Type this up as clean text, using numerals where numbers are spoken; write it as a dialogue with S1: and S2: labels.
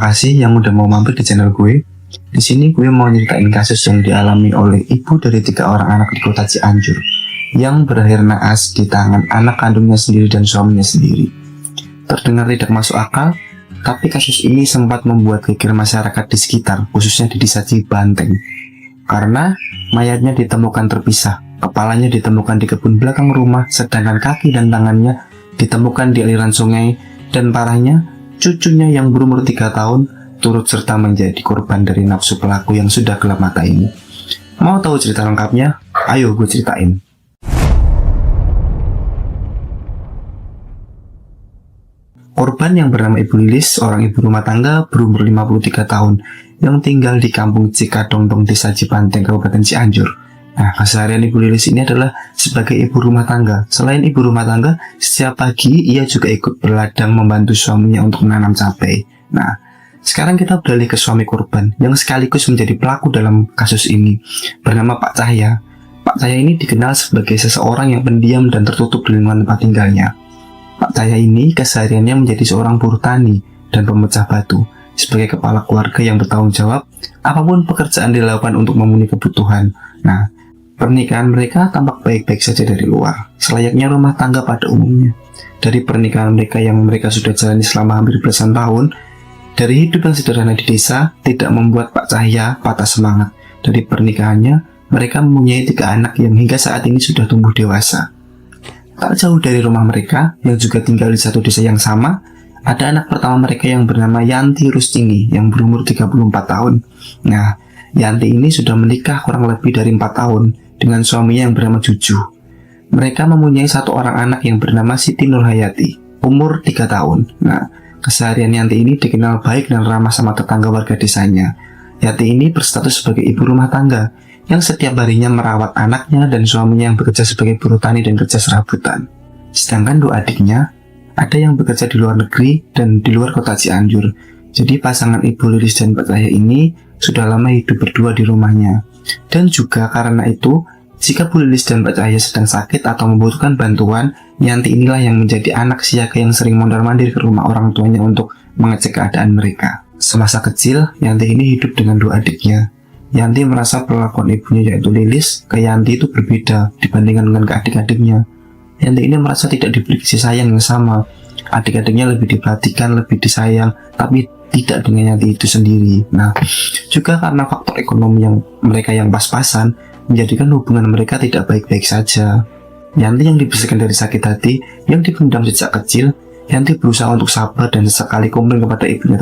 S1: Makasih yang udah mau mampir di channel gue. Di sini gue mau nyeritain kasus yang dialami oleh ibu dari 3 orang anak di kota Cianjur yang berakhir naas di tangan anak kandungnya sendiri dan suaminya sendiri. Terdengar tidak masuk akal, tapi kasus ini sempat membuat geger masyarakat di sekitar, khususnya di desa Cibanteng. Karena mayatnya ditemukan terpisah, kepalanya ditemukan di kebun belakang rumah, sedangkan kaki dan tangannya ditemukan di aliran sungai, dan parahnya, cucunya yang berumur 3 tahun turut serta menjadi korban dari nafsu pelaku yang sudah gelap mata ini. Mau tahu cerita lengkapnya? Ayo gue ceritain. Korban yang bernama Ibu Lilis, seorang ibu rumah tangga berumur 53 tahun yang tinggal di kampung Cikadongdong, Desa Cibanteng, Kabupaten Cianjur. Nah, keseharian Ibu Lilis ini adalah sebagai ibu rumah tangga. Selain ibu rumah tangga, setiap pagi ia juga ikut berladang membantu suaminya untuk menanam cabai. Nah, sekarang kita beralih ke suami korban yang sekaligus menjadi pelaku dalam kasus ini, bernama Pak Cahya. Pak Cahya ini dikenal sebagai seseorang yang pendiam dan tertutup di lingkungan tempat tinggalnya. Pak Cahya ini kesehariannya menjadi seorang buruh tani dan pemecah batu. Sebagai kepala keluarga yang bertanggung jawab, apapun pekerjaan dilakukan untuk memenuhi kebutuhan. Nah, pernikahan mereka tampak baik-baik saja dari luar, selayaknya rumah tangga pada umumnya. Dari pernikahan mereka yang mereka sudah jalani selama hampir belasan tahun, dari hidup yang sederhana di desa tidak membuat Pak Cahya patah semangat. Dari pernikahannya, mereka mempunyai 3 anak yang hingga saat ini sudah tumbuh dewasa. Tak jauh dari rumah mereka, yang juga tinggal di satu desa yang sama, ada anak pertama mereka yang bernama Yanti Rustini yang berumur 34 tahun. Nah, Yanti ini sudah menikah kurang lebih dari 4 tahun dengan suaminya yang bernama Juju. Mereka mempunyai 1 orang anak yang bernama Siti Nurhayati, umur 3 tahun. Nah, keseharian Yanti ini dikenal baik dan ramah sama tetangga warga desanya. Yanti ini berstatus sebagai ibu rumah tangga yang setiap harinya merawat anaknya dan suaminya yang bekerja sebagai buruh tani dan kerja serabutan. Sedangkan 2 adiknya, ada yang bekerja di luar negeri dan di luar kota Cianjur. Jadi pasangan Ibu Lilis dan Pak Cahya ini sudah lama hidup berdua di rumahnya. Dan juga karena itu, jika Bu Lilis dan Pak Cahya sedang sakit atau membutuhkan bantuan, Yanti inilah yang menjadi anak siaga yang sering mondar-mandir ke rumah orang tuanya untuk mengecek keadaan mereka. Semasa kecil, Yanti ini hidup dengan 2 adiknya. Yanti merasa perlakuan ibunya yaitu Lilis ke Yanti itu berbeda dibandingkan dengan ke adik-adiknya. Yanti ini merasa tidak diberi kasih sayang yang sama. Adik-adiknya lebih diperhatikan, lebih disayang, tapi tidak dengan Yanti itu sendiri. Nah, juga karena faktor ekonomi yang mereka yang pas-pasan menjadikan hubungan mereka tidak baik-baik saja. Yanti yang dibersihkan dari sakit hati yang dipendam sejak kecil, Yanti berusaha untuk sabar dan sesekali komplain kepada ibunya